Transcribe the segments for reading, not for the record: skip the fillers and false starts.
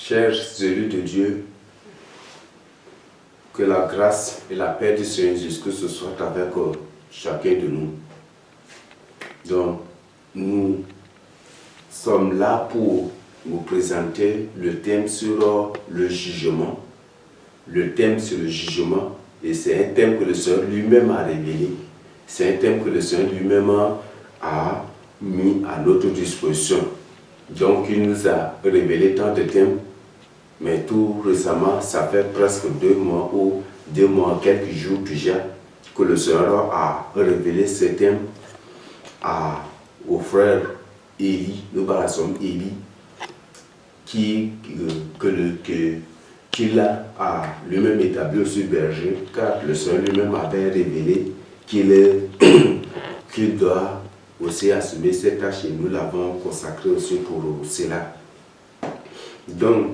Chers élus de Dieu, que la grâce et la paix du Seigneur Jésus-Christ soient avec chacun de nous. Donc, nous sommes là pour vous présenter le thème sur le jugement. Le thème sur le jugement, et c'est un thème que le Seigneur lui-même a révélé. C'est un thème que le Seigneur lui-même a mis à notre disposition. Donc, il nous a révélé tant de thèmes, mais tout récemment, ça fait presque 2 mois ou 2 mois, quelques jours déjà, que le Seigneur a révélé ces thèmes au frère Élie, le barasom Élie, qu'il a lui-même établi au berger, car le Seigneur lui-même avait révélé qu'il doit aussi assumer cette tâche et nous l'avons consacré aussi pour cela. Donc,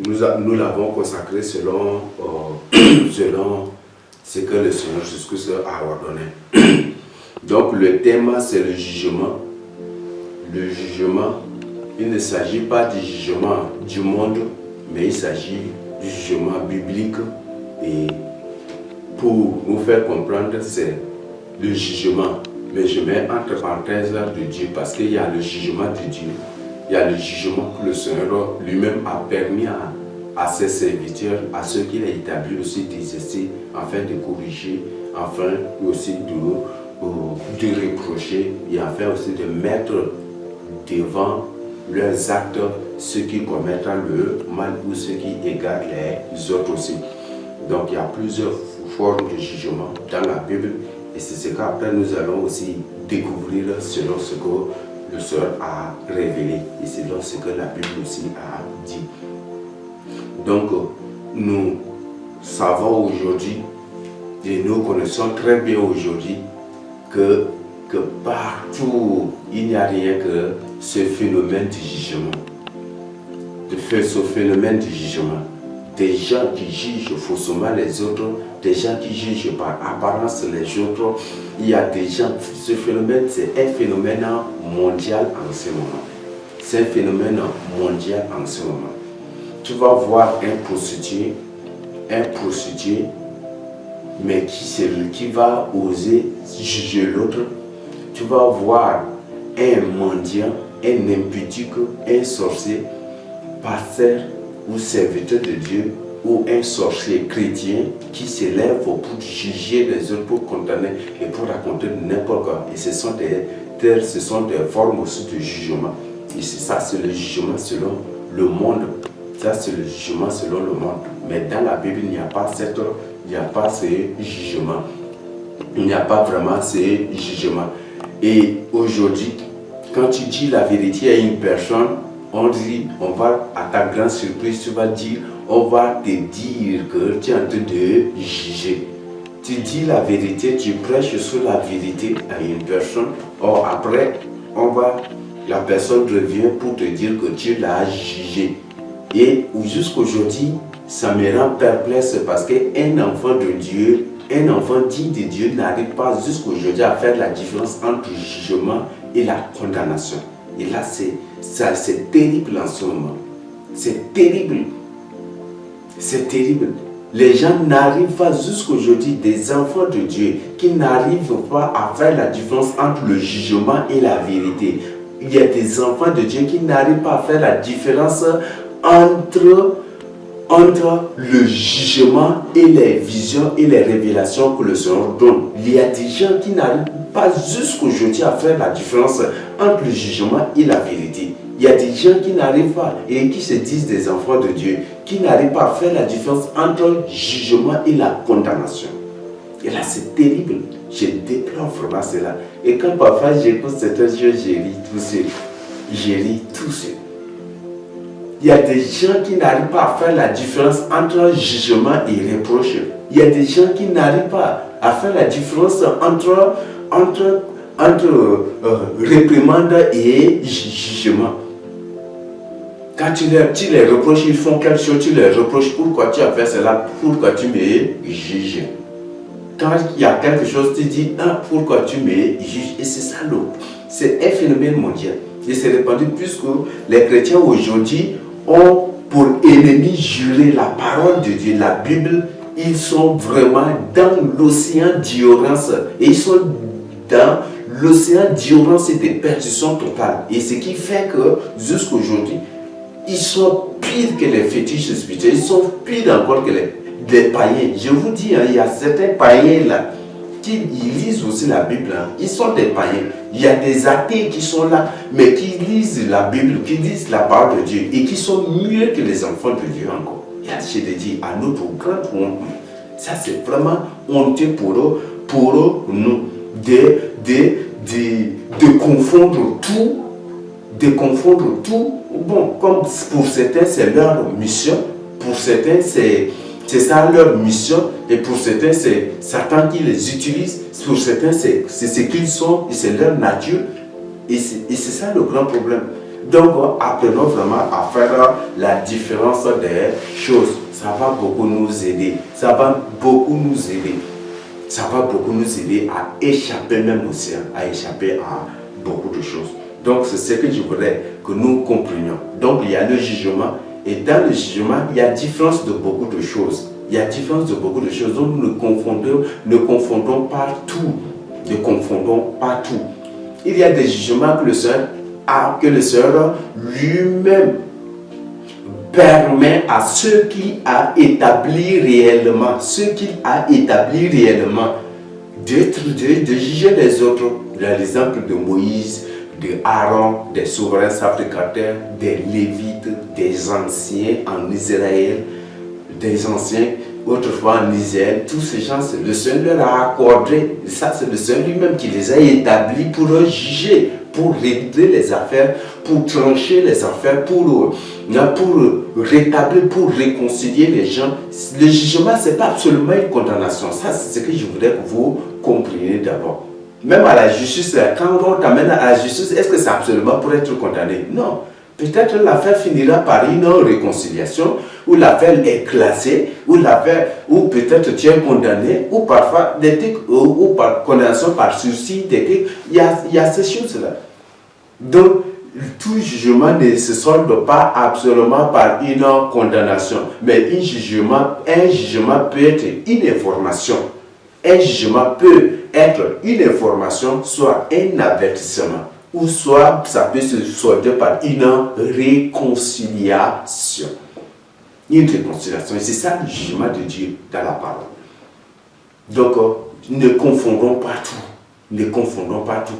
nous l'avons consacré selon ce que le Seigneur Jésus-Christ a ordonné. Donc, le thème, c'est le jugement. Le jugement, il ne s'agit pas du jugement du monde, mais il s'agit du jugement biblique. Et pour nous faire comprendre, c'est le jugement. Mais je mets entre parenthèses de Dieu, parce qu'il y a le jugement de Dieu. Il y a le jugement que le Seigneur lui-même a permis à ses serviteurs, à ceux qu'il a établis aussi d'exercer, afin de corriger, afin aussi de reprocher, et afin aussi de mettre devant leurs actes ceux qui commettent le mal ou ceux qui égarent les autres aussi. Donc il y a plusieurs formes de jugement dans la Bible, et c'est ce qu'après nous allons aussi découvrir selon ce que le Seigneur a révélé et selon ce que la Bible aussi a dit. Donc nous savons aujourd'hui et nous connaissons très bien aujourd'hui que partout il n'y a rien que ce phénomène du jugement. Ce phénomène du jugement. Des gens qui jugent faussement les autres, des gens qui jugent par apparence les autres. Il y a des gens, ce phénomène, c'est un phénomène mondial en ce moment. C'est un phénomène mondial en ce moment. Tu vas voir un prostitué, mais qui va oser juger l'autre. Tu vas voir un mendiant, un impudique, un sorcier, pasteur ou serviteur de Dieu, ou un sorcier chrétien qui s'élève pour juger les autres, pour condamner et pour raconter n'importe quoi. Et ce sont des formes aussi de jugement. Et ça, c'est le jugement selon le monde. Ça, c'est le jugement selon le monde. Mais dans la Bible, il n'y a pas ce jugement. Il n'y a pas vraiment ce jugement. Et aujourd'hui, quand tu dis la vérité à une personne, on va, à ta grande surprise, tu vas dire, on va te dire que tu es en train de juger. Tu dis la vérité, tu prêches sur la vérité à une personne. Or, après, la personne revient pour te dire que tu l'as jugé. Et jusqu'aujourd'hui, ça me rend perplexe parce qu'un enfant de Dieu, un enfant digne de Dieu n'arrive pas jusqu'aujourd'hui à faire la différence entre le jugement et la condamnation. Et là, c'est terrible en ce moment. C'est terrible. C'est terrible. Les gens n'arrivent pas jusqu'aujourd'hui, des enfants de Dieu, qui n'arrivent pas à faire la différence entre le jugement et la vérité. Il y a des enfants de Dieu qui n'arrivent pas à faire la différence entre le jugement et les visions et les révélations que le Seigneur donne. Il y a des gens qui n'arrivent pas jusqu'aujourd'hui à faire la différence entre le jugement et la vérité. Il y a des gens qui n'arrivent pas et qui se disent des enfants de Dieu, qui n'arrivent pas à faire la différence entre le jugement et la condamnation. Et là, c'est terrible. Je déplore vraiment cela. Et quand parfois j'écoute certaines choses, je lis tout seul. Il y a des gens qui n'arrivent pas à faire la différence entre jugement et reproche. Il y a des gens qui n'arrivent pas à faire la différence entre réprimande et jugement. Quand tu les reproches, ils font quelque chose, tu les reproches, pourquoi tu as fait cela, pourquoi tu me juges. Quand il y a quelque chose, tu dis, pourquoi tu me juges. Et c'est ça l'autre. C'est un phénomène mondial. Et c'est répandu puisque les chrétiens aujourd'hui ont pour ennemi juré la parole de Dieu, la Bible, ils sont vraiment dans l'océan d'ignorance. Et ils sont dans l'océan d'ignorance et de perdition totale. Et ce qui fait que jusqu'à aujourd'hui, ils sont pires que les fétiches spirituels. Ils sont pires encore que les païens. Je vous dis, il y a certains païens là qui lisent aussi la Bible. Ils sont des païens. Il y a des athées qui sont là, mais qui lisent la Bible, qui lisent la parole de Dieu et qui sont mieux que les enfants de Dieu encore. Je te dis, à notre grande honte, ça c'est vraiment honteux pour nous de confondre tout. De confondre tout. Bon, comme pour certains c'est leur mission, pour certains c'est ça leur mission, et pour certains c'est Satan qui les utilise, pour certains c'est ce qu'ils sont et c'est leur nature, et c'est ça le grand problème. Donc apprenons vraiment à faire la différence des choses. Ça va beaucoup nous aider, ça va beaucoup nous aider, ça va beaucoup nous aider à échapper même au ciel, à échapper à beaucoup de choses. Donc c'est ce que je voudrais que nous comprenions. Donc il y a le jugement, et dans le jugement il y a différence de beaucoup de choses. Il y a différence de beaucoup de choses. Donc nous ne confondons pas tout. Ne confondons pas tout. Il y a des jugements que le Seigneur lui-même permet à ceux qu'il a établi réellement, de juger les autres. Il y a l'exemple de Moïse, de Aaron, des souverains sacrificateurs, des Lévites, des anciens en Israël, des anciens autrefois en Israël. Tous ces gens, le Seigneur leur a accordé. Ça, c'est le Seigneur lui-même qui les a établis pour juger, pour régler les affaires, pour trancher les affaires, pour rétablir, pour réconcilier les gens. Le jugement, ce n'est pas absolument une condamnation. Ça, c'est ce que je voudrais que vous compreniez d'abord. Même à la justice, quand on t'amène à la justice, est-ce que c'est absolument pour être condamné? Non. Peut-être l'affaire finira par une réconciliation, ou l'affaire est classée, ou peut-être tu es condamné, ou parfois ou par condamnation par sursis. Il y a ces choses-là. Donc, tout jugement ne se solde pas absolument par une condamnation, mais un jugement peut être une information. Un jugement peut être une information, soit un avertissement, ou soit ça peut se solder par une réconciliation. Une réconciliation. Et c'est ça le jugement de Dieu dans la parole. Donc, ne confondons pas tout. Ne confondons pas tout.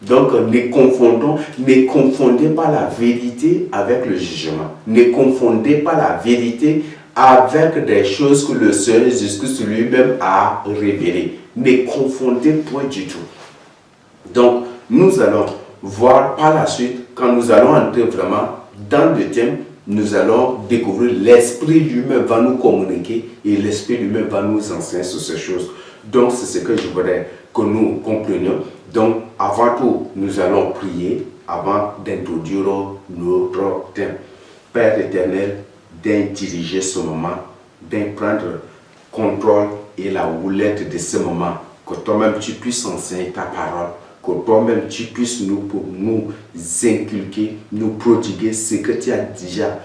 Donc, ne confondez pas la vérité avec le jugement. Ne confondez pas la vérité avec des choses que le Seigneur Jésus-Christ lui-même a révélées. Ne confondez point du tout. Donc, nous allons voir par la suite, quand nous allons entrer vraiment dans le thème, nous allons découvrir l'Esprit lui-même va nous communiquer et l'Esprit lui-même va nous enseigner sur ces choses. Donc, c'est ce que je voudrais que nous comprenions. Donc, avant tout, nous allons prier avant d'introduire notre thème. Père éternel, d'indiriger ce moment, d'en prendre contrôle et la houlette de ce moment. Que toi-même tu puisses enseigner ta parole, que toi-même tu puisses nous inculquer, nous prodiguer ce que tu as déjà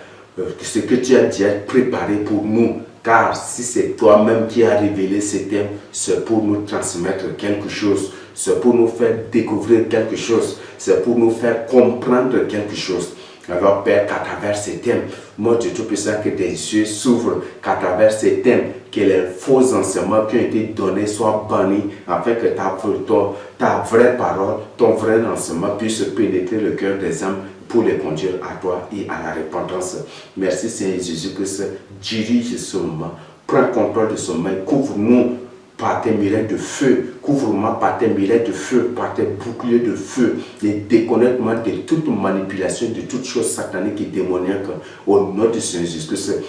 préparé pour nous. Car si c'est toi-même qui as révélé ce thème, c'est pour nous transmettre quelque chose, c'est pour nous faire découvrir quelque chose, c'est pour nous faire comprendre quelque chose. Alors Père, qu'à travers ces thèmes, moi Dieu Tout-Puissant, que tes yeux s'ouvrent, qu'à travers ces thèmes, que les faux enseignements qui ont été donnés soient bannis, afin que ta vraie parole, ton vrai enseignement puisse pénétrer le cœur des hommes pour les conduire à toi et à la repentance. Merci Seigneur Jésus-Christ, dirige ce moment, prends contrôle de ce moment, couvre-nous par tes mirets de feu, couvre-moi par tes mirets de feu, par tes boucliers de feu, et déconnecte-moi de toute manipulation, de toute chose satanique et démoniaque, au nom du Seigneur Jésus-Christ.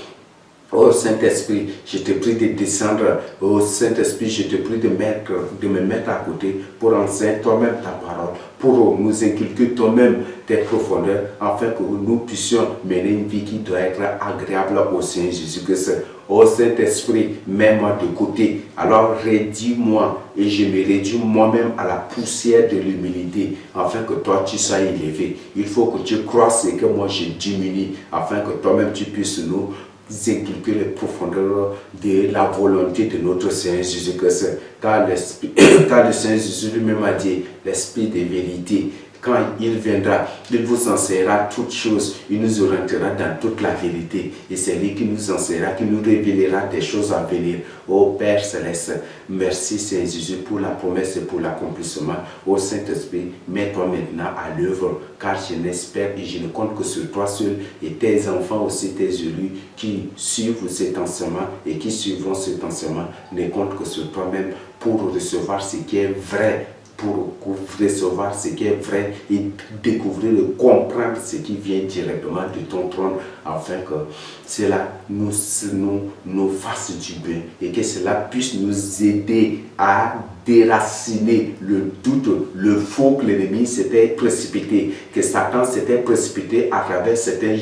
Oh Saint-Esprit, je te prie de descendre. Oh Saint-Esprit, je te prie de me mettre à côté pour enseigner toi-même ta parole, pour nous inculquer toi-même tes profondeurs, afin que nous puissions mener une vie qui doit être agréable au Seigneur Jésus-Christ. Ô Saint-Esprit, mets-moi de côté. Alors réduis-moi et je me réduis moi-même à la poussière de l'humilité, afin que toi tu sois élevé. Il faut que tu croisses et que moi je diminue, afin que toi-même tu puisses nous inculquer les profondeurs de la volonté de notre Seigneur Jésus-Christ. Car le Seigneur Jésus lui-même a dit, l'Esprit de vérité, quand il viendra, il vous enseignera toutes choses, il nous orientera dans toute la vérité. Et c'est lui qui nous enseignera, qui nous révélera des choses à venir. Ô Père Céleste, merci Seigneur Jésus pour la promesse et pour l'accomplissement. Ô Saint-Esprit, mets-toi maintenant à l'œuvre, car je n'espère et je ne compte que sur toi seul et tes enfants aussi, tes élus qui suivent cet enseignement et qui suivront cet enseignement, ne comptent que sur toi-même pour recevoir ce qui est vrai, pour recevoir ce qui est vrai et découvrir et comprendre ce qui vient directement de ton trône, afin que cela nous fasse du bien et que cela puisse nous aider à déraciner le doute, le faux que l'ennemi s'était précipité, que Satan s'était précipité à travers certains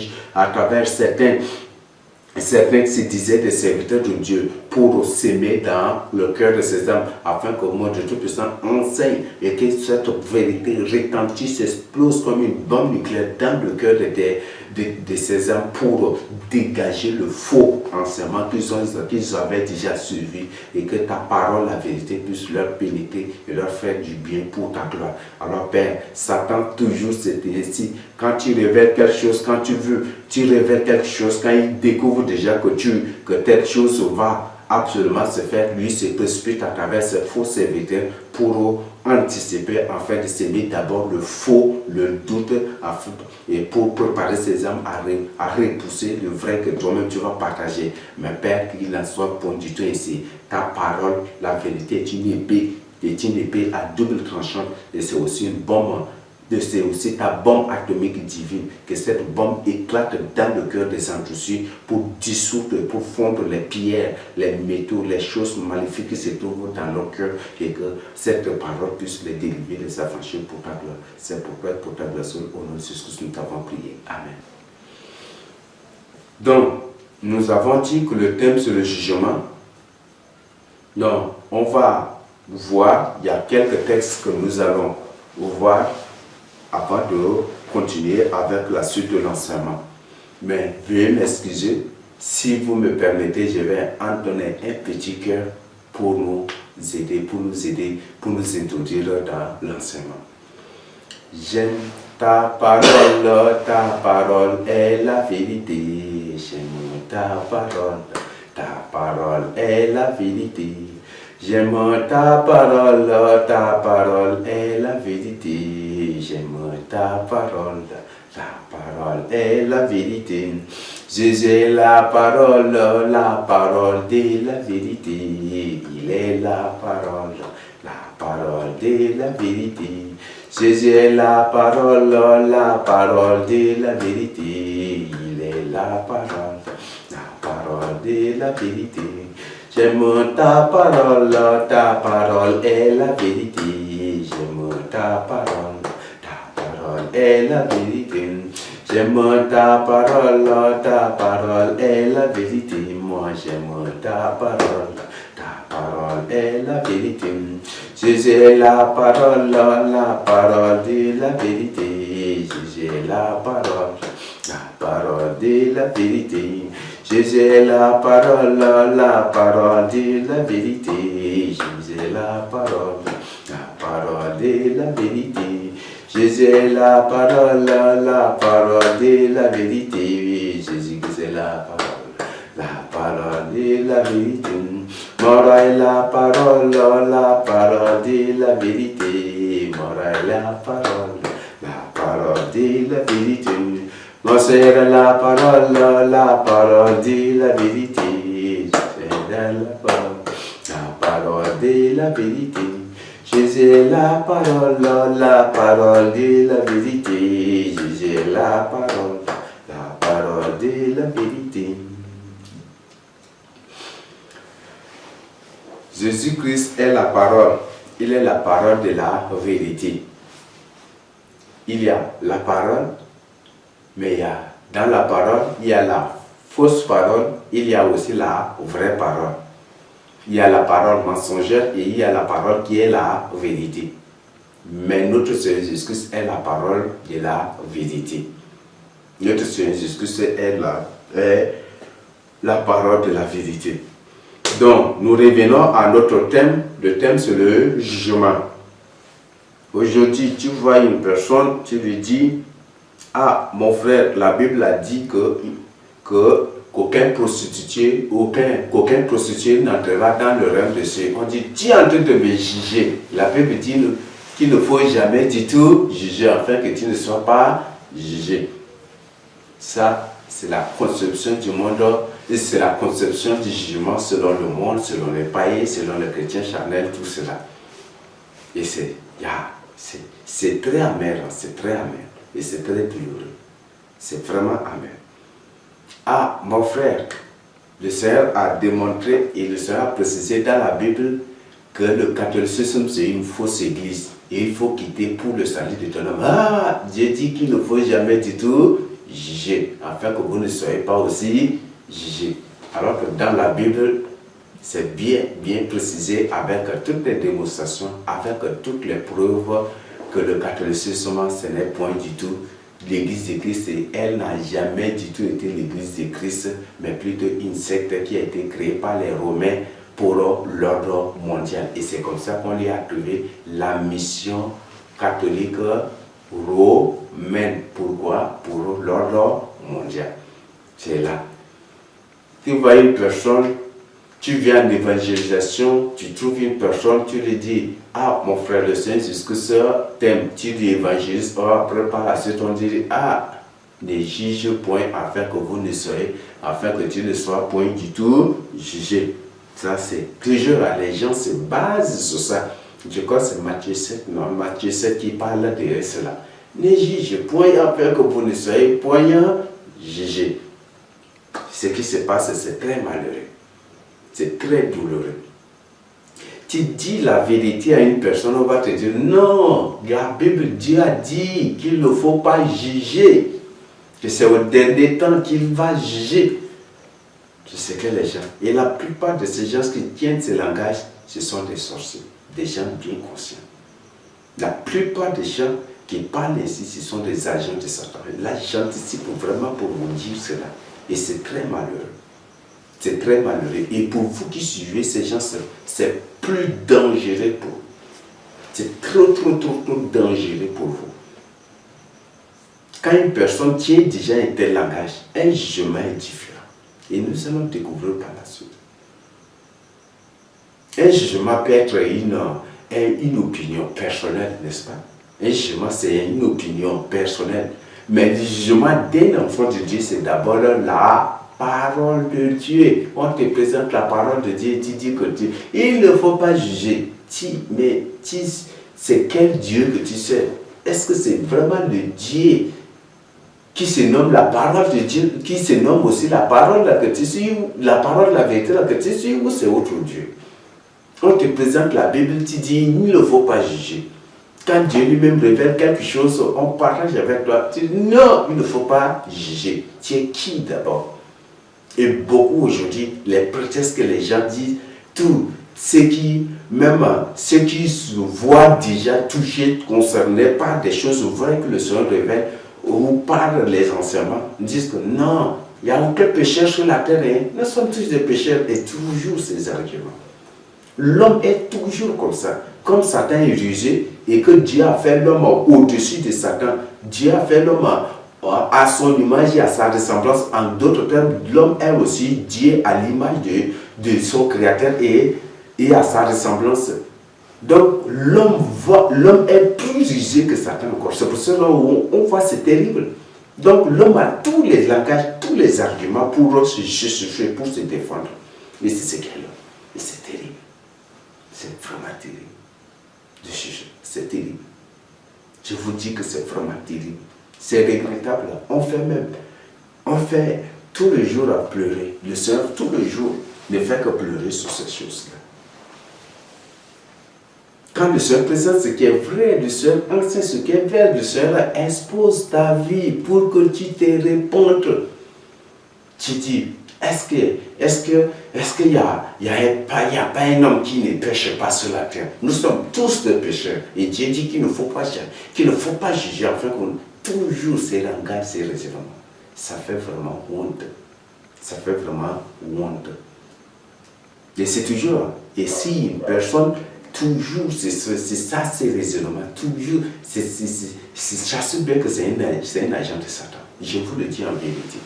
se disaient des serviteurs de Dieu pour s'aimer dans le cœur de ces hommes, afin que le monde de Tout-Puissant enseigne et que cette vérité retentisse, explose comme une bombe nucléaire dans le cœur de ces hommes pour dégager le faux enseignement qu'ils avaient déjà suivi, et que ta parole, la vérité, puisse leur pénétrer et leur faire du bien pour ta gloire. Alors Père, Satan toujours c'était ainsi. Quand tu révèles quelque chose, quand tu révèles quelque chose, quand il découvre déjà que telle chose va absolument se faire, lui se précipite à travers cette fausse serviteur pour anticiper, afin de s'aimer d'abord le faux, le doute, et pour préparer ses âmes à repousser le vrai que toi-même tu vas partager. Mais Père, qu'il en soit bon du tout ici, ta parole, la vérité est une épée à double tranchant, et c'est aussi une bombe. C'est aussi ta bombe atomique divine, que cette bombe éclate dans le cœur des endurcis pour dissoudre, pour fondre les pierres, les métaux, les choses maléfiques qui se trouvent dans leur cœur, et que cette parole puisse les délivrer, les affranchir pour ta gloire. C'est pourquoi, pour ta gloire seule, au nom de Jésus, nous t'avons prié. Amen. Donc, nous avons dit que le thème c'est le jugement. Donc, on va voir, il y a quelques textes que nous allons voir avant de continuer avec la suite de l'enseignement. Mais veuillez m'excuser, si vous me permettez, je vais en donner un petit cœur pour nous aider, pour nous introduire dans l'enseignement. J'aime ta parole est la vérité. J'aime ta parole est la vérité. J'aime ta parole est la vérité. J'aime ta parole est la vérité. Jésus est la parole de la vérité. Il est la parole de la vérité. Jésus est la parole de la vérité. Il est la parole de la vérité. J'aime ta parole est la vérité. J'aime ta parole est la vérité. J'aime ta parole est la vérité. Moi j'aime ta parole est la vérité. Jésus est la parole de la vérité. Jésus est la parole de la vérité. Jésus est la parole de la vérité. Jésus est la parole de la vérité. Jésus est la parole de la vérité. Jésus est la parole de la vérité. Mora est la parole de la vérité. Mora est la parole de la vérité. Moi c'est la parole de la vérité. C'est la parole de la vérité. Jésus est la parole de la vérité. Jésus est la parole de la vérité. Jésus-Christ est la parole. Il est la parole de la vérité. Il y a la parole, mais dans la parole, il y a la fausse parole, il y a aussi la vraie parole. Il y a la parole mensongère et il y a la parole qui est la vérité. Mais notre Seigneur Jésus-Christ est la parole de la vérité. Notre Seigneur Jésus-Christ est la parole de la vérité. Donc, nous revenons à notre thème. Le thème, c'est le jugement. Aujourd'hui, tu vois une personne, tu lui dis, « Ah, mon frère, la Bible a dit qu'aucun prostitué n'entrera dans le règne de Dieu. » On dit, tu es en train de me juger. La Bible dit qu'il ne faut jamais du tout juger, afin que tu ne sois pas jugé. Ça, c'est la conception du monde, et c'est la conception du jugement selon le monde, selon les païens, selon les chrétiens charnels, tout cela. Et c'est très amer, c'est très amer, et c'est très douloureux. C'est vraiment amer. Ah, mon frère, le Seigneur a démontré et le Seigneur a précisé dans la Bible que le catholicisme c'est une fausse église et il faut quitter pour le salut de ton âme. Ah, Dieu dit qu'il ne faut jamais du tout juger, afin que vous ne soyez pas aussi jugés. Alors que dans la Bible, c'est bien précisé avec toutes les démonstrations, avec toutes les preuves que le catholicisme, ce n'est point du tout l'église de Christ, et elle n'a jamais du tout été l'église de Christ, mais plutôt une secte qui a été créée par les Romains pour l'ordre mondial. Et c'est comme ça qu'on lui a trouvé la mission catholique romaine. Pourquoi? Pour l'ordre mondial. C'est là. Tu vois une personne, tu viens en évangélisation, tu trouves une personne, tu lui dis, ah, mon frère le Seigneur Jésus-Christ t'aime, tu lui évangélises, après par la suite on dit, ah, ne juge point afin que vous ne soyez, afin que tu ne sois point du tout jugé. Ça c'est toujours, les gens se basent sur ça. Je crois que c'est Matthieu 7, non, Matthieu 7 qui parle de cela. Ne juge point afin que vous ne soyez point jugé. Ce qui se passe, c'est très malheureux. C'est très douloureux. Tu dis la vérité à une personne, on va te dire, non, la Bible, Dieu a dit qu'il ne faut pas juger, que c'est au dernier temps qu'il va juger. Je sais que les gens, et la plupart de ces gens qui tiennent ce langage, ce sont des sorciers, des gens bien conscients. La plupart des gens qui parlent ici, ce sont des agents de Satan. Là, j'anticipe vraiment pour vous dire cela. Et c'est très malheureux. C'est très malheureux. Et pour vous qui suivez ces gens, c'est plus dangereux pour vous. C'est trop dangereux pour vous. Quand une personne tient déjà un tel langage, un jugement est différent. Et nous allons découvrir par la suite. Un jugement peut être une opinion personnelle, n'est-ce pas? Un jugement, c'est une opinion personnelle. Mais le jugement d'un enfant de Dieu, c'est d'abord la parole de Dieu. On te présente la parole de Dieu, tu dis que Dieu, il ne faut pas juger. C'est quel Dieu que tu sais? Est-ce que c'est vraiment le Dieu qui se nomme la parole de Dieu, qui se nomme aussi la parole là que tu suis, la parole, la vérité là que tu suis, ou c'est autre Dieu? On te présente la Bible, tu dis, il ne faut pas juger. Quand Dieu lui-même révèle quelque chose, on partage avec toi. Tu dis, non, il ne faut pas juger. Tu es qui d'abord? Et beaucoup aujourd'hui, les prétextes que les gens disent, tous ceux qui se voient déjà touchés, concernés par des choses vraies que le Seigneur révèle, ou par les enseignements, disent que non, il n'y a aucun pécheur sur la terre. Nous sommes tous des pécheurs, et toujours ces arguments. L'homme est toujours comme ça. Comme Satan est rusé et que Dieu a fait l'homme au-dessus de Satan. Dieu a fait l'homme à son image et à sa ressemblance. En d'autres termes, l'homme est aussi Dieu à l'image de son créateur et à sa ressemblance. Donc l'homme est plus rusé que Satan encore. C'est pour cela qu'on voit c'est terrible. Donc l'homme a tous les langages, tous les arguments pour se justifier, pour se défendre. Et c'est ce qu'il a. Et c'est terrible. C'est vraiment terrible. De juger. C'est terrible. Je vous dis que c'est vraiment terrible. C'est regrettable. On fait tous les jours à pleurer. Le Seigneur, tous les jours, ne fait que pleurer sur ces choses-là. Quand le Seigneur présente ce qui est vrai, le Seigneur enseigne ce qui est vrai, le Seigneur expose ta vie pour que tu te répondes. tu dis, est-ce qu'il y a pas un homme qui ne pêche pas sur la terre? Nous sommes tous des pécheurs. Et Dieu dit qu'il ne faut pas juger, afin qu'on toujours se regarde ces raisonnements. Ça fait vraiment honte. Ça fait vraiment honte. Et c'est toujours, et si une personne, toujours, c'est ça, ces raisonnements, toujours, ça se bien que c'est un agent de Satan. Je vous le dis en vérité.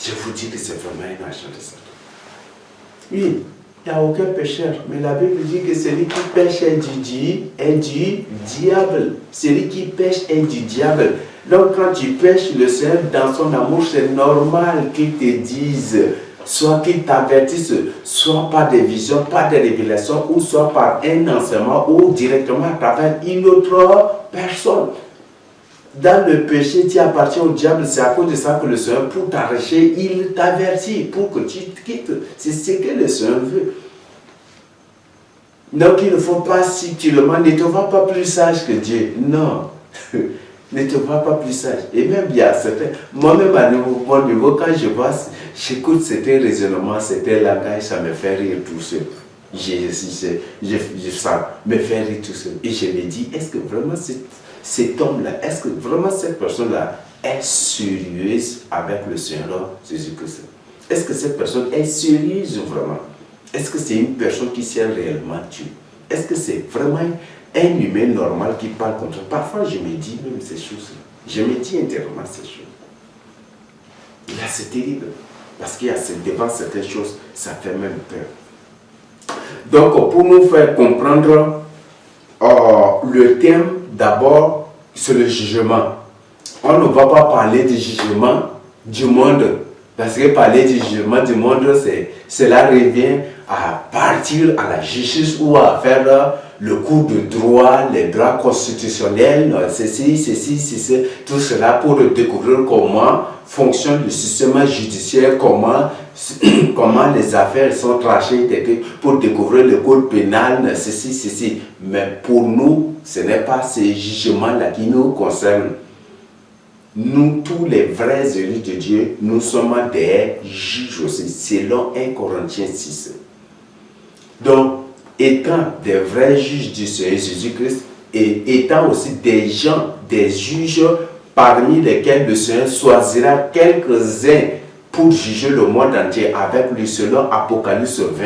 Je vous dis que c'est vraiment un agent de Satan. Oui, il n'y a aucun pécheur, mais la Bible dit que celui qui pêche est du diable. Celui qui pêche est du diable. Donc quand tu pêches, le Seigneur, dans son amour, c'est normal qu'il te dise, soit qu'il t'avertisse, soit par des visions, par des révélations, ou soit par un enseignement, ou directement à travers une autre personne. Dans le péché, tu appartiens au diable, c'est à cause de ça que le Seigneur, pour t'arracher, il t'avertit, pour que tu te quittes. C'est ce que le Seigneur veut. Donc il ne faut pas subtilement, ne te vois pas plus sage que Dieu. Non. Ne te vois pas plus sage. Et même il y a certains, moi-même à mon niveau, quand je vois, j'écoute certains raisonnements, certains langages, ça me fait rire tout seul. Ça me fait rire tout seul. Et je me dis, est-ce que vraiment cet homme-là, est-ce que vraiment cette personne-là est sérieuse avec le Seigneur Jésus-Christ? Est-ce que cette personne est sérieuse vraiment? Est-ce que c'est une personne qui sert réellement Dieu? Est-ce que c'est vraiment un humain normal qui parle comme ça? Parfois, je me dis même ces choses-là. Je me dis intérieurement ces choses. Là, c'est terrible. Parce qu'il y a devant certaines choses, ça fait même peur. Donc, pour nous faire comprendre le thème, d'abord, c'est le jugement. On ne va pas parler du jugement du monde. Parce que parler du jugement du monde, cela revient à partir à la justice ou à faire le cours de droit, les droits constitutionnels, ceci, tout cela pour découvrir comment fonctionne le système judiciaire, comment les affaires sont tranchées, pour découvrir le code pénal, ceci. Mais pour nous, ce n'est pas ces jugements-là qui nous concernent. Nous, tous les vrais élus de Dieu, nous sommes des juges aussi, selon 1 Corinthiens 6. Donc, étant des vrais juges du Seigneur Jésus-Christ et étant aussi des gens, des juges parmi lesquels le Seigneur choisira quelques-uns pour juger le monde entier avec lui selon Apocalypse 20,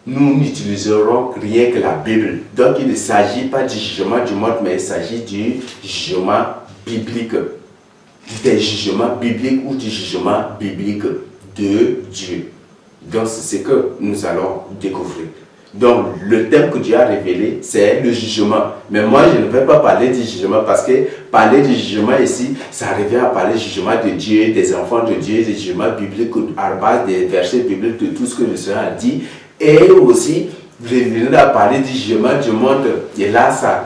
nous n'utiliserons rien que la Bible. Donc il ne s'agit pas du jugement du monde, mais il s'agit du jugement biblique. Des jugements bibliques ou du jugement biblique de Dieu. Donc c'est ce que nous allons découvrir. Donc le thème que Dieu a révélé, c'est le jugement. Mais moi je ne vais pas parler du jugement parce que parler du jugement ici, ça revient à parler du jugement de Dieu, des enfants de Dieu, des jugements bibliques à base des versets bibliques, de tout ce que le Seigneur a dit. Et aussi, revenir à parler du jugement du monde. Et là, ça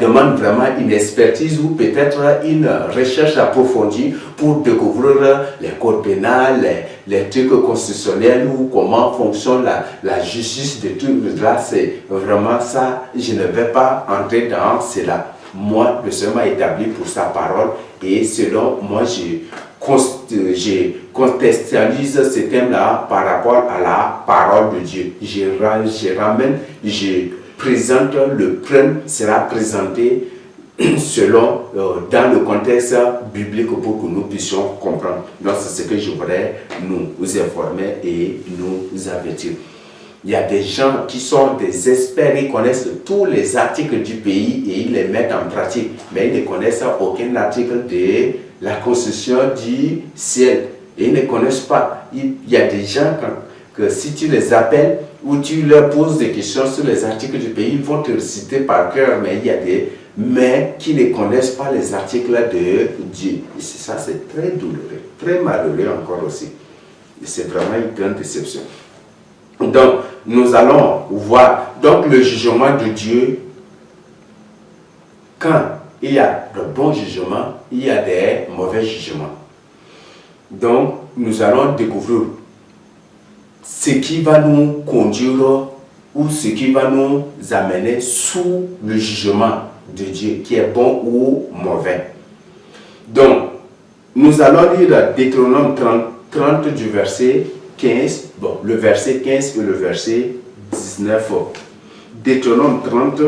demande vraiment une expertise ou peut-être une recherche approfondie pour découvrir les codes pénals, les trucs constitutionnels ou comment fonctionne la justice de tout. Là, c'est vraiment ça. Je ne vais pas entrer dans cela. Moi, le Seigneur m'a établi pour sa parole et selon moi, je contextualise ce thème-là par rapport à la parole de Dieu. Je présente le prêt sera présenté selon, dans le contexte biblique pour que nous puissions comprendre. Donc c'est ce que je voudrais nous informer et nous avertir. Il y a des gens qui sont des experts, ils connaissent tous les articles du pays et ils les mettent en pratique, mais ils ne connaissent aucun article de la Constitution du ciel. Et ils ne connaissent pas. Il y a des gens que si tu les appelles ou tu leur poses des questions sur les articles du pays, ils vont te réciter par cœur, mais il y a des mais qui ne connaissent pas les articles de Dieu. Et ça, c'est très douloureux, très malheureux encore aussi. Et c'est vraiment une grande déception. Donc, nous allons voir donc le jugement de Dieu. Quand il y a de bons jugements, il y a des mauvais jugements. Donc, nous allons découvrir ce qui va nous conduire ou ce qui va nous amener sous le jugement de Dieu, qui est bon ou mauvais. Donc, nous allons lire Deutéronome 30 du verset 15, bon, le verset 15 et le verset 19. Deutéronome 30,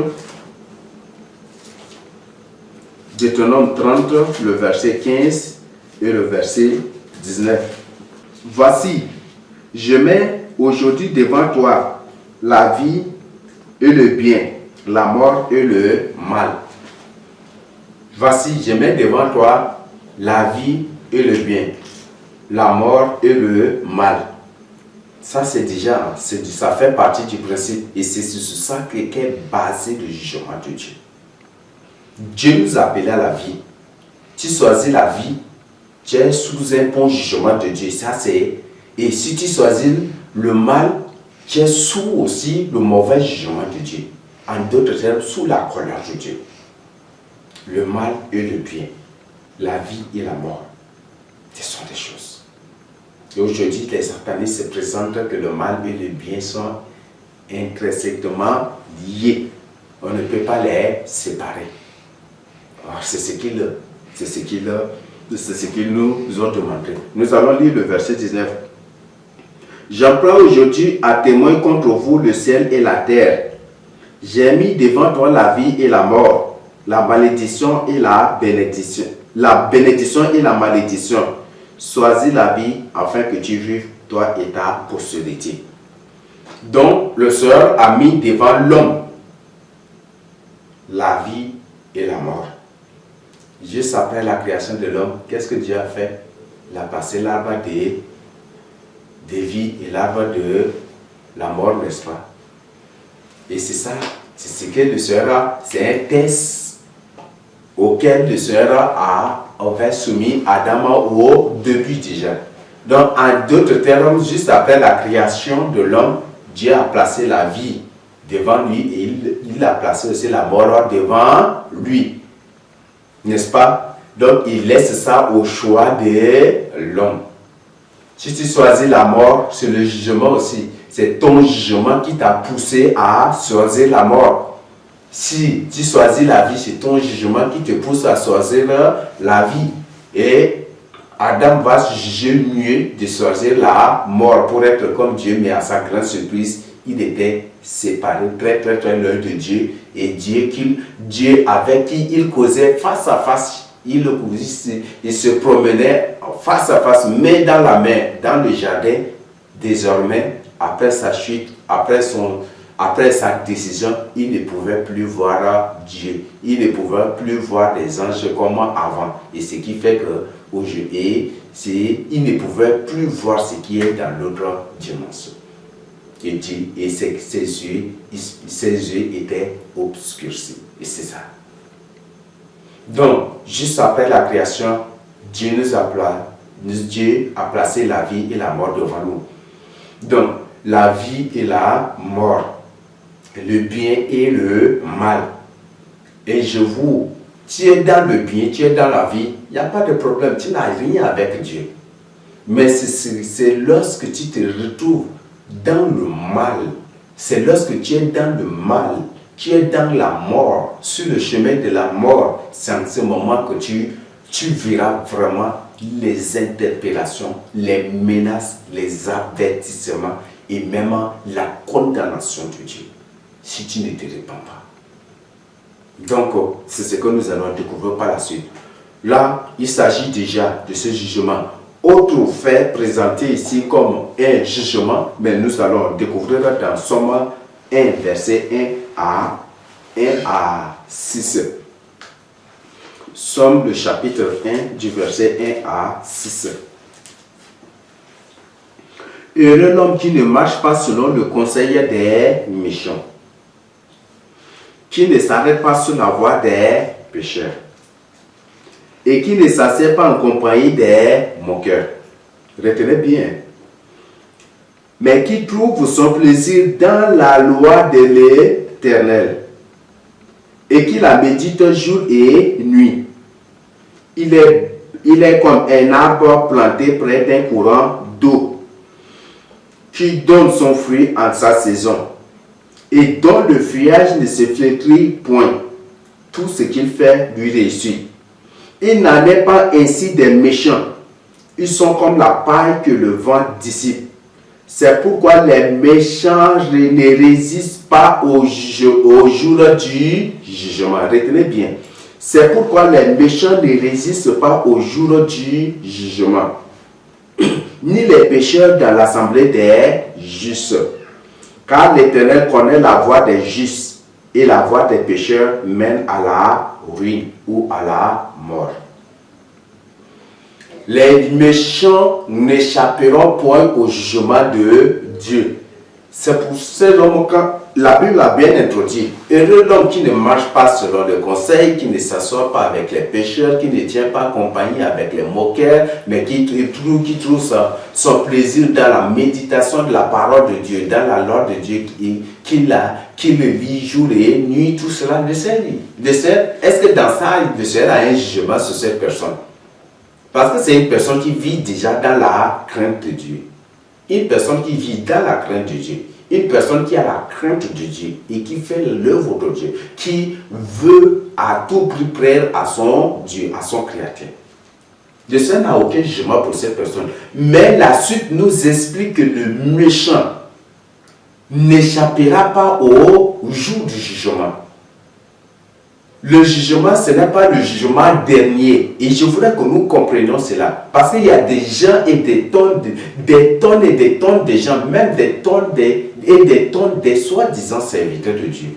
le verset 15 et le verset 19. Voici, je mets aujourd'hui devant toi la vie et le bien, la mort et le mal. Voici, je mets devant toi la vie et le bien, la mort et le mal. Ça, c'est déjà, ça fait partie du principe et c'est sur ça qu'est basé le jugement de Dieu. Dieu nous a appelés à la vie. Tu choisis la vie, tu es sous un bon jugement de Dieu. Ça, c'est. Et si tu choisis le mal, tu es sous aussi le mauvais jugement de Dieu. En d'autres termes, sous la colère de Dieu. Le mal et le bien, la vie et la mort, ce sont des choses. Et aujourd'hui, les satanistes se présentent que le mal et le bien sont intrinsèquement liés. On ne peut pas les séparer. C'est ce qu'ils nous ont demandé. Nous allons lire le verset 19. J'emploie aujourd'hui à témoin contre vous le ciel et la terre. J'ai mis devant toi la vie et la mort, la malédiction et la bénédiction. La bénédiction et la malédiction. Choisis la vie afin que tu vives, toi et ta postérité. Donc, le Seigneur a mis devant l'homme la vie et la mort. Juste après la création de l'homme, qu'est-ce que Dieu a fait? Il a passé l'arbre de vie et l'arbre de la mort, n'est-ce pas? Et c'est ça, c'est ce que le Seigneur a, c'est un test auquel le Seigneur avait soumis Adam au début déjà. Donc, en d'autres termes, juste après la création de l'homme, Dieu a placé la vie devant lui et il a placé aussi la mort devant lui. N'est-ce pas? Donc, il laisse ça au choix de l'homme. Si tu choisis la mort, c'est le jugement aussi. C'est ton jugement qui t'a poussé à choisir la mort. Si tu choisis la vie, c'est ton jugement qui te pousse à choisir la vie. Et Adam va juger mieux de choisir la mort pour être comme Dieu, mais à sa grande surprise, il était séparé très loin de Dieu. Et Dieu avec qui il causait face à face, il se promenait face à face, main dans la main, dans le jardin. Désormais, après sa chute, après sa décision, il ne pouvait plus voir Dieu. Il ne pouvait plus voir les anges comme avant. Et ce qui fait que aujourd'hui, il ne pouvait plus voir ce qui est dans l'autre dimension. Et ses yeux étaient obscurcis. Et c'est ça. Donc, juste après la création, Dieu a placé la vie et la mort devant nous. Donc, la vie et la mort, le bien et le mal. Et tu es dans le bien, tu es dans la vie, il n'y a pas de problème, tu n'as rien avec Dieu. Mais c'est lorsque tu te retrouves dans le mal, c'est lorsque tu es dans le mal, tu es dans la mort, sur le chemin de la mort, c'est en ce moment que tu verras vraiment les interpellations, les menaces, les avertissements et même la condamnation de Dieu, si tu ne te répands pas. Donc, c'est ce que nous allons découvrir par la suite. Là, il s'agit déjà de ce jugement. Autre fait présenté ici comme un jugement, mais nous allons découvrir dans Somme 1, verset 1 à 6. Somme le chapitre 1 du verset 1 à 6. Heureux l'homme qui ne marche pas selon le conseil des méchants, qui ne s'arrête pas sur la voie des pécheurs, et qui ne s'assied pas en compagnie des moqueurs. Retenez bien. Mais qui trouve son plaisir dans la loi de l'Éternel, et qui la médite jour et nuit. Il est comme un arbre planté près d'un courant d'eau, qui donne son fruit en sa saison, et dont le feuillage ne se flétrit point. tout ce qu'il fait lui réussit. Il n'en est pas ainsi des méchants. Ils sont comme la paille que le vent dissipe. C'est pourquoi les méchants ne résistent pas au jour du jugement. Retenez bien. C'est pourquoi les méchants ne résistent pas au jour du jugement. Ni les pécheurs dans l'assemblée des justes. Car l'Éternel connaît la voie des justes et la voie des pécheurs mène à la ruine ou à la mort. Les méchants n'échapperont point au jugement de Dieu. C'est pour ces hommes que la Bible a bien introduit. Heureux l'homme qui ne marche pas selon le conseil, qui ne s'assoit pas avec les pécheurs, qui ne tient pas compagnie avec les moqueurs, mais qui trouve son plaisir dans la méditation de la parole de Dieu, dans la loi de Dieu, qui le lit jour et nuit, tout cela le Seigneur. Est-ce que dans ça, le Seigneur a un jugement sur cette personne? Parce que c'est une personne qui vit déjà dans la crainte de Dieu. Une personne qui vit dans la crainte de Dieu. Une personne qui a la crainte de Dieu et qui fait l'œuvre de Dieu. Qui veut à tout prix plaire à son Dieu, à son Créateur. Le Seigneur n'a aucun jugement pour cette personne. Mais la suite nous explique que le méchant n'échappera pas au jour du jugement. Le jugement, ce n'est pas le jugement dernier. Et je voudrais que nous comprenions cela. Parce qu'il y a des gens et des tonnes et des tonnes de gens, même des tonnes et des tonnes de soi-disant serviteurs de Dieu,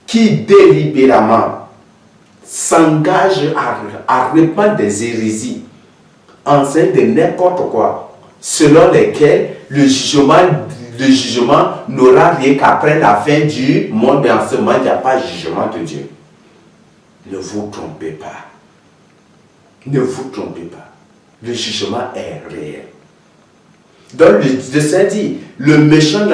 qui délibérément s'engagent à répandre des hérésies, enseignent de n'importe quoi, selon lesquelles le jugement n'aura rien qu'après la fin du monde. Et en ce moment, il n'y a pas de jugement de Dieu. Ne vous trompez pas. Ne vous trompez pas. Le jugement est réel. Donc, le Saint dit, le méchant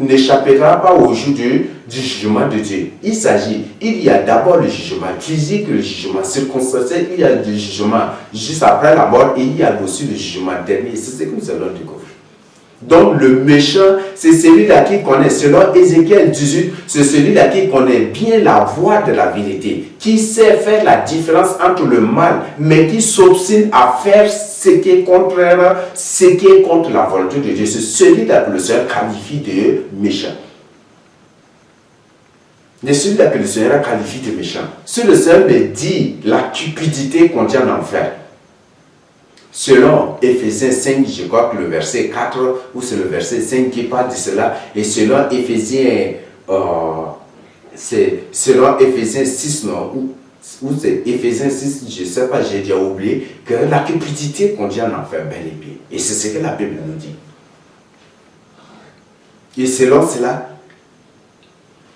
n'échappera pas au jour du jugement de Dieu. Il y a d'abord le jugement physique, le jugement circonstanciel, il y a le jugement juste après la mort, et il y a aussi le jugement dernier. C'est ce que nous allons découvrir. Donc le méchant, c'est celui-là qui connaît, selon Ézéchiel 18, c'est celui-là qui connaît bien la voie de la vérité, qui sait faire la différence entre le mal, mais qui s'obstine à faire ce qui est contraire, ce qui est contre la volonté de Dieu. C'est celui-là que le Seigneur qualifie de méchant. C'est celui-là que le Seigneur qualifie de méchant. Si le Seigneur me dit la cupidité contient l'enfer, selon Éphésiens 5, je crois que le verset 4, ou c'est le verset 5 qui parle de cela, et selon Éphésiens, selon Éphésiens 6, non, ou c'est Éphésiens 6, je ne sais pas, j'ai déjà oublié, que la cupidité contient l'enfer, bel et bien. Et c'est ce que la Bible nous dit. Et selon cela,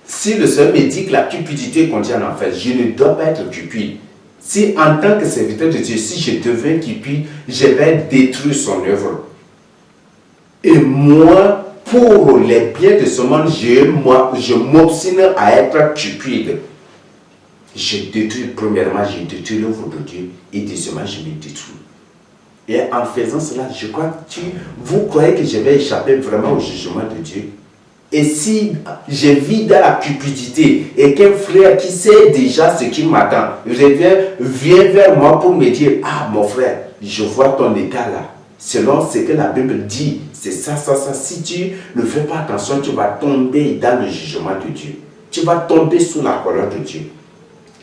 si le Seigneur me dit que la cupidité contient l'enfer, je ne dois pas être cupide. Si en tant que serviteur de Dieu, si je deviens cupide, je vais détruire son œuvre. Et moi, pour les biens de ce monde, je m'obstine à être cupide. Je détruis, premièrement, je détruis l'œuvre de Dieu, et deuxièmement, je me détruis. Et en faisant cela, je crois que vous croyez que je vais échapper vraiment au jugement de Dieu? Et si je vis dans la cupidité et qu'un frère qui sait déjà ce qui m'attend vient vers moi pour me dire, ah mon frère, je vois ton état là, selon ce que la Bible dit, c'est ça. Si tu ne fais pas attention, tu vas tomber dans le jugement de Dieu. Tu vas tomber sous la colère de Dieu.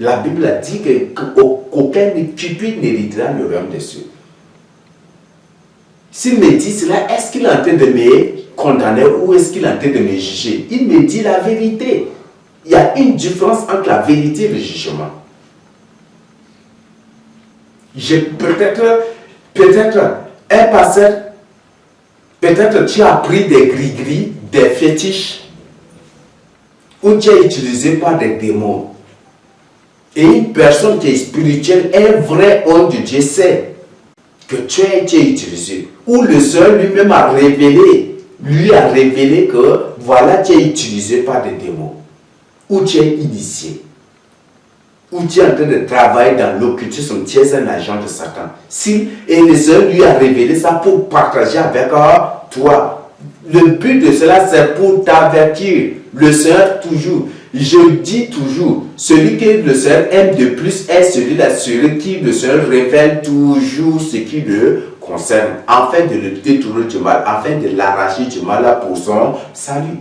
La Bible a dit qu'aucun cupide n'héritera le royaume des cieux. S'il me dit cela, est-ce qu'il est en train de me condamner ou est-ce qu'il est en train de me juger? Il me dit la vérité. Il y a une différence entre la vérité et le jugement. Peut-être un pasteur, peut-être tu as pris des gris-gris, des fétiches, ou tu es utilisé par des démons. Et une personne qui est spirituelle, un vrai homme de Dieu sait que tu as été utilisé. Ou le Seigneur lui-même a révélé, que voilà, tu es utilisé par des démons. Ou tu es initié. Ou tu es en train de travailler dans l'occultisme, tu es un agent de Satan. Et le Seigneur lui a révélé ça pour partager avec toi. Le but de cela, c'est pour t'avertir. Le Seigneur, toujours, Je dis toujours, celui que le Seigneur aime de plus est celui-là, celui qui le Seigneur révèle toujours ce qui le concerne, afin de le détourner du mal, afin de l'arracher du mal pour son salut.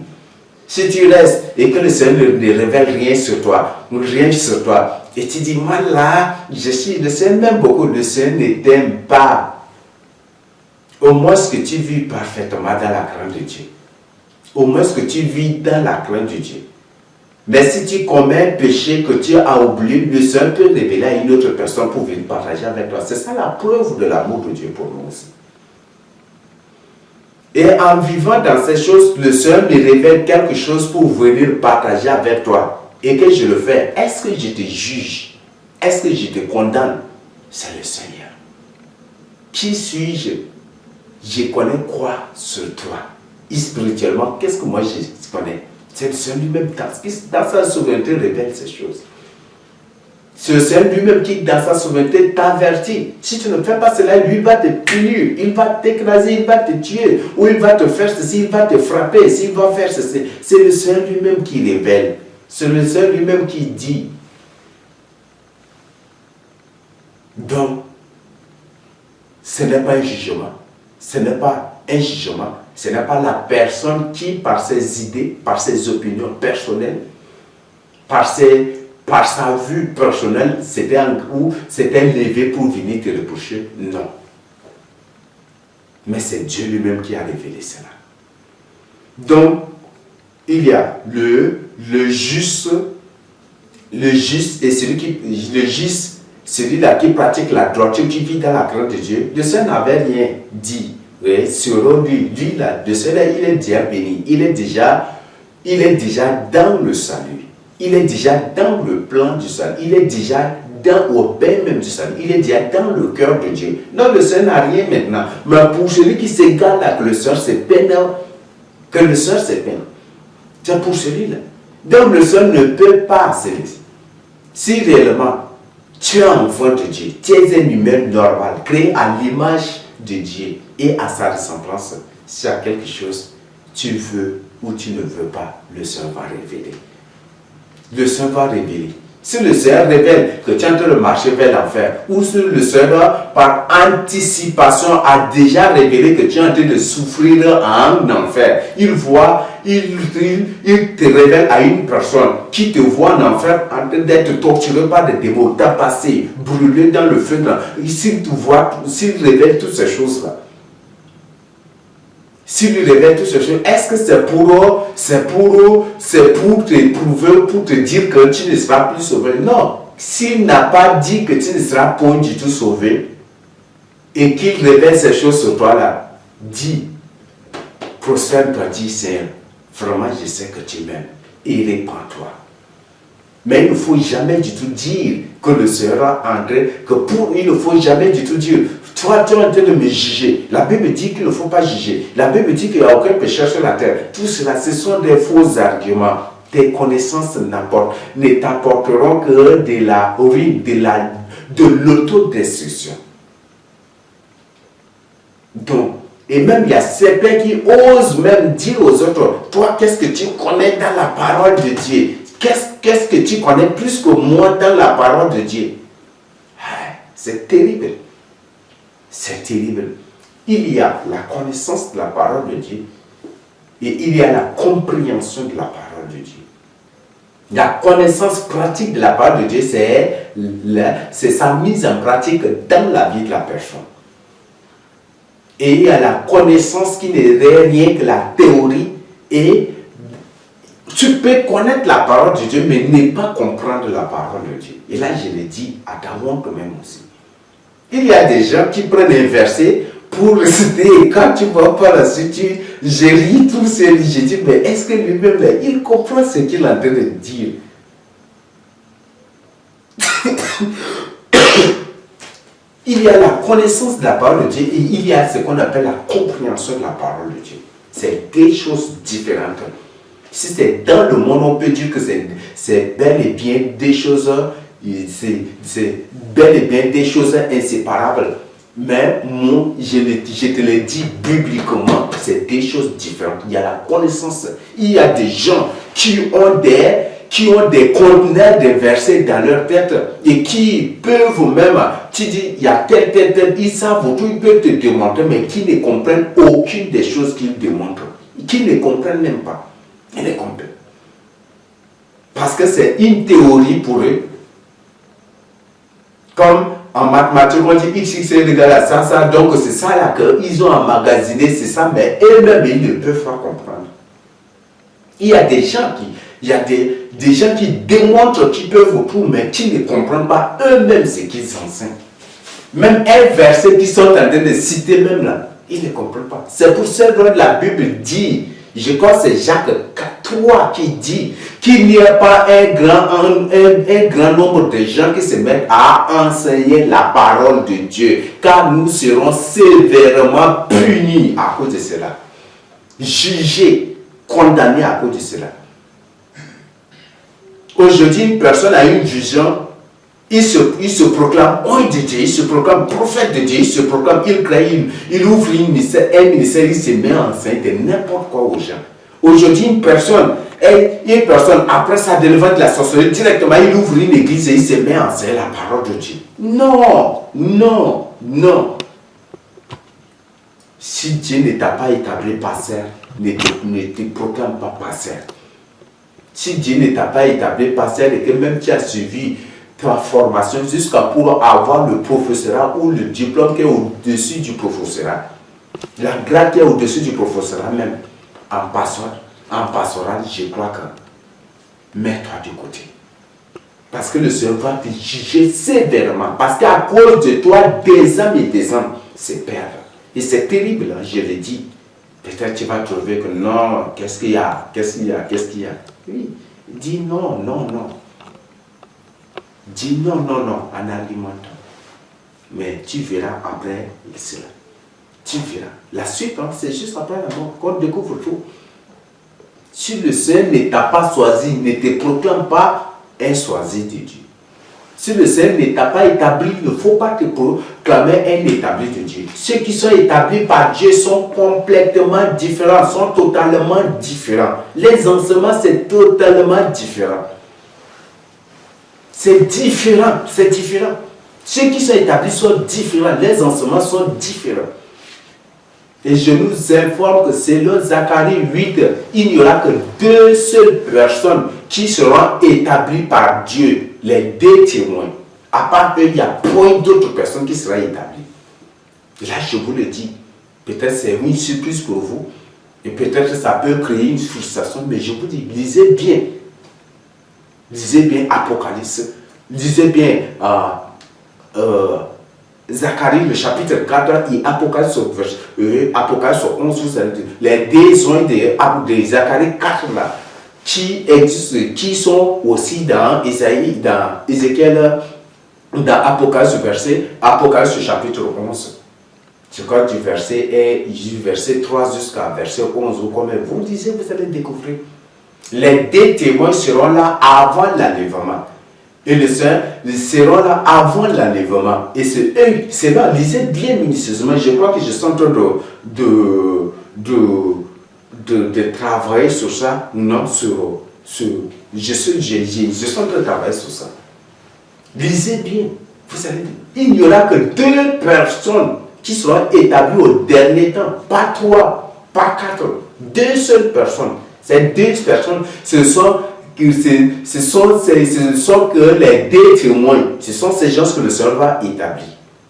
Si tu restes et que le Seigneur ne révèle rien sur toi, et tu dis, moi là, le Seigneur m'aime beaucoup, le Seigneur ne t'aime pas. Au moins que tu vis parfaitement dans la crainte de Dieu. Au moins que tu vis dans la crainte de Dieu. Mais si tu commets un péché que tu as oublié, le Seigneur peut révéler à une autre personne pour venir partager avec toi. C'est ça la preuve de l'amour de Dieu pour nous aussi. Et en vivant dans ces choses, le Seigneur me révèle quelque chose pour venir partager avec toi. Et que je le fais. Est-ce que je te juge? Est-ce que je te condamne? C'est le Seigneur. Qui suis-je? Je connais quoi sur toi? Et spirituellement, qu'est-ce que moi je connais? C'est le Seigneur lui-même dans sa souveraineté révèle ces choses. C'est le Seigneur lui-même qui, dans sa souveraineté, t'avertit. Si tu ne fais pas cela, lui va te punir, il va t'écraser, il va te tuer, ou il va te faire ceci, il va te frapper, s'il va faire ceci. C'est le Seigneur lui-même qui révèle. C'est le Seigneur lui-même qui dit. Donc, ce n'est pas un jugement. Ce n'est pas un jugement. Ce n'est pas la personne qui, par ses idées, par ses opinions personnelles, par sa vue personnelle, s'était levé pour venir te reprocher. Non. Mais c'est Dieu lui-même qui a révélé cela. Donc, il y a le juste et celui-là qui pratique la droiture, qui vit dans la crainte de Dieu. Le Seigneur n'avait rien dit sur lui. Lui, là, le Seigneur, il est déjà béni. Il est déjà dans le salut. Il est déjà dans le plan du salut. Il est déjà au pain même du salut. Il est déjà dans le cœur de Dieu. Non, le Seigneur n'a rien maintenant. Mais pour celui qui s'égale là, que le Seigneur se peine, c'est pour celui-là. Donc le Seigneur ne peut pas célester. Si réellement tu es un enfant de Dieu, tu es un humain normal, créé à l'image de Dieu et à sa ressemblance, s'il y a quelque chose, tu veux ou tu ne veux pas, le Seigneur va révéler. Le Seigneur va révéler. Si le Seigneur révèle que tu es en train de marcher vers l'enfer, ou si le Seigneur, par anticipation, a déjà révélé que tu es en train de souffrir en enfer, il te révèle à une personne qui te voit en enfer en train d'être torturé par des démons, tabassé, brûlé dans le feu. S'il révèle toutes ces choses-là, s'il lui révèle toutes ces choses, est-ce que c'est pour te prouver, pour te dire que tu ne seras plus sauvé? Non. S'il n'a pas dit que tu ne seras point du tout sauvé et qu'il révèle ces choses sur toi là, dis, prosterne-toi, dis Seigneur, vraiment je sais que tu m'aimes et répands-toi. Mais il ne faut jamais du tout dire que le Seigneur a entré, il ne faut jamais du tout dire, toi tu es en train de me juger. La Bible dit qu'il ne faut pas juger. La Bible dit qu'il n'y a aucun péché sur la terre. Tout cela, ce sont des faux arguments. Tes connaissances ne t'apporteront que de la ruine, de l'autodestruction. Donc, et même il y a certains qui osent même dire aux autres, toi qu'est-ce que tu connais dans la parole de Dieu? Qu'est-ce que tu connais plus que moi dans la parole de Dieu? C'est terrible. C'est terrible. Il y a la connaissance de la parole de Dieu et il y a la compréhension de la parole de Dieu. La connaissance pratique de la parole de Dieu, c'est sa mise en pratique dans la vie de la personne. Et il y a la connaissance qui n'est rien que la théorie. Et tu peux connaître la parole de Dieu, mais ne pas comprendre la parole de Dieu. Et là, je le dis à ta honte même aussi. Il y a des gens qui prennent un verset pour réciter, et quand tu vas par la suite, je lis tout ça, je dis, mais est-ce que lui-même, il comprend ce qu'il est en train de dire? Il y a la connaissance de la parole de Dieu et il y a ce qu'on appelle la compréhension de la parole de Dieu. C'est deux choses différentes. Si c'est dans le monde, on peut dire que c'est bel et bien des choses, c'est bel et bien des choses inséparables. Mais moi, je te le dis bibliquement, c'est des choses différentes. Il y a la connaissance. Il y a des gens qui qui ont des conteneurs de versets dans leur tête et qui peuvent même, tu dis, il y a tel, ils savent tout, ils peuvent te démontrer, mais qui ne comprennent aucune des choses qu'ils démontrent. Qui ne comprennent même pas. Ils ne comprennent. Parce que c'est une théorie pour eux. Comme en mathématiques, on dit x est égal à ça, donc c'est ça là qu'ils ont emmagasiné, c'est ça, mais eux-mêmes, ils ne peuvent pas comprendre. Il y a des gens qui démontrent qu'ils peuvent tout, mais qui ne comprennent pas eux-mêmes ce qu'ils enseignent. Même un verset qu'ils sont en train de citer même là, ils ne comprennent pas. C'est pour ça que la Bible dit, je crois que c'est Jacques 3 qui dit qu'il n'y a pas un grand nombre de gens qui se mettent à enseigner la parole de Dieu, car nous serons sévèrement punis à cause de cela. Jugés, condamnés à cause de cela. Aujourd'hui, une personne a une vision, il se proclame homme de Dieu, il se proclame prophète de Dieu, il se proclame, il crée, il ouvre un ministère, il se met en scène de n'importe quoi aux gens. Aujourd'hui, une personne, après sa délivrance de la sorcellerie, directement, il ouvre une église et il se met en scène la parole de Dieu. Non, non, non. Si Dieu ne t'a pas établi pasteur, ne te proclame pas pasteur. Si Dieu ne t'a pas établi pasteur et que même tu as suivi ta formation jusqu'à pour avoir le professorat ou le diplôme qui est au-dessus du professorat, la grade qui est au-dessus du professorat même, en pastoral, je crois que mets-toi de côté. Parce que le Seigneur va te juger sévèrement. Parce qu'à cause de toi, des âmes et des âmes se perdent. Et c'est terrible, hein, je l'ai dit. Peut-être tu vas trouver que non, qu'est-ce qu'il y a? Oui, dis non. Dis non, en argumentant. Mais tu verras après cela. Tu verras. La suite, hein, c'est juste après la mort qu'on découvre tout. Si le Seigneur ne t'a pas choisi, ne te proclame pas un choisi de Dieu. Si le Seigneur ne t'a pas établi, il ne faut pas te proclamer un établi de Dieu. Ceux qui sont établis par Dieu sont complètement différents, sont totalement différents. Les enseignements, c'est totalement différent. C'est différent. Ceux qui sont établis sont différents, les enseignements sont différents. Et je nous informe que selon Zacharie 8, il n'y aura que 2 seules personnes qui seront établies par Dieu, les 2 témoins. À part eux, il n'y a point d'autres personnes qui seront établies. Là, je vous le dis, peut-être c'est une surprise pour vous, et peut-être ça peut créer une frustration, mais je vous dis, lisez bien. Lisez bien Apocalypse, lisez bien Zacharie, le chapitre 4 et Apocalypse 11, vous allez dire, les 2 zones de Zacharie 4 là, qui existent, qui sont aussi dans Isaïe, dans Ézéchiel, dans Apocalypse chapitre 11. Je crois du verset 3 jusqu'à verset 11, comme vous disiez, vous allez découvrir. Les 2 témoins seront là avant l'enlèvement. Et les saints seront là avant l'enlèvement. Et c'est là, lisez bien minutieusement. Je crois que je suis en train de travailler sur ça. Non, je suis en train de travailler sur ça. Lisez bien. Vous allez dire, il n'y aura que 2 personnes qui seront établies au dernier temps. Pas 3, pas 4. 2 seules personnes. Ces 2 personnes, ce sont que les 2 témoins, ce sont ces gens que le Seigneur va établir.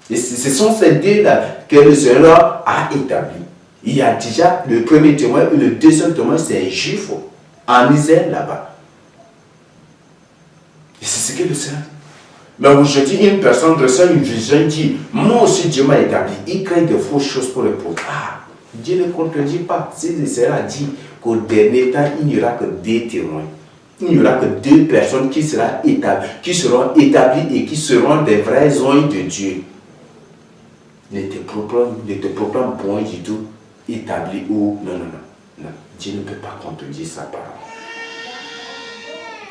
Et ce sont ces 2-là que le Seigneur a établi. Il y a déjà le premier témoin et le deuxième témoin, c'est un juif en Israël là-bas. Et c'est ce que le Seigneur. Mais aujourd'hui, une personne reçoit une vision et dit, moi aussi Dieu m'a établi. Il crée de fausses choses pour le pauvre. Dieu ne contredit pas. Si le Seigneur a dit qu'au dernier temps, il n'y aura que 2 témoins. Il n'y aura que 2 personnes qui seront établies et qui seront des vrais oeils de Dieu. Ne te proclame point du tout établi ou non. Dieu ne peut pas contredire sa parole.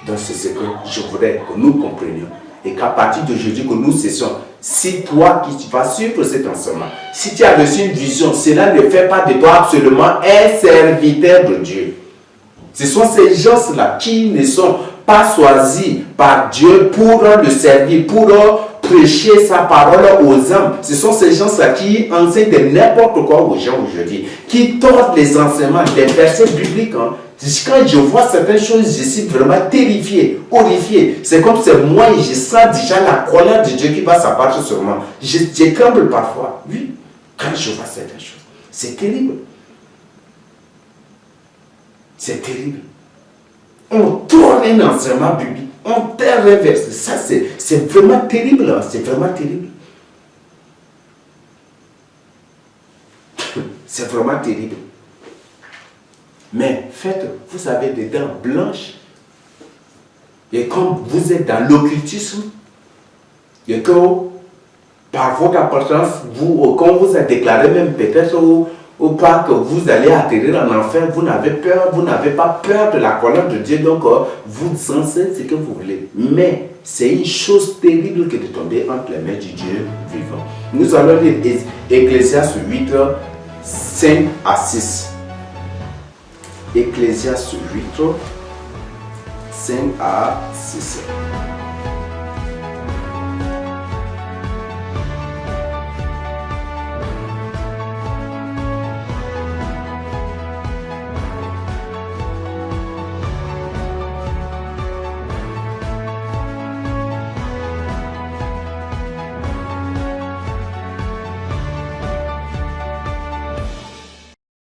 Donc c'est ce que je voudrais que nous comprenions. Et qu'à partir d'aujourd'hui, que nous cessions. Si toi qui vas suivre cet enseignement, si tu as reçu une vision, cela ne fait pas de toi absolument un serviteur de Dieu. Ce sont ces gens-là qui ne sont pas choisis par Dieu pour le servir, pour prêcher sa parole aux hommes. Ce sont ces gens-là qui enseignent de n'importe quoi aux gens aujourd'hui, qui tordent les enseignements des versets bibliques. Quand je vois certaines choses, je suis vraiment terrifié, horrifié. C'est comme si moi, je sens déjà la colère de Dieu qui va s'abattre sur moi. Je tremble parfois, oui, quand je vois certaines choses. C'est terrible. C'est terrible. On tourne un enseignement biblique, on terre reverse. Ça, c'est vraiment terrible. Hein? C'est vraiment terrible. C'est vraiment terrible. Mais faites, vous avez des dents blanches. Et comme vous êtes dans l'occultisme, et que par votre appartenance, quand vous avez déclaré même peut-être ou pas que vous allez atterrir en enfer, vous n'avez peur, vous n'avez pas peur de la colère de Dieu, donc vous enseignez ce que vous voulez. Mais c'est une chose terrible que de tomber entre les mains du Dieu vivant. Nous allons lire Ecclésiaste 8, 5 à 6. Ecclésiaste 8, 5 à 6.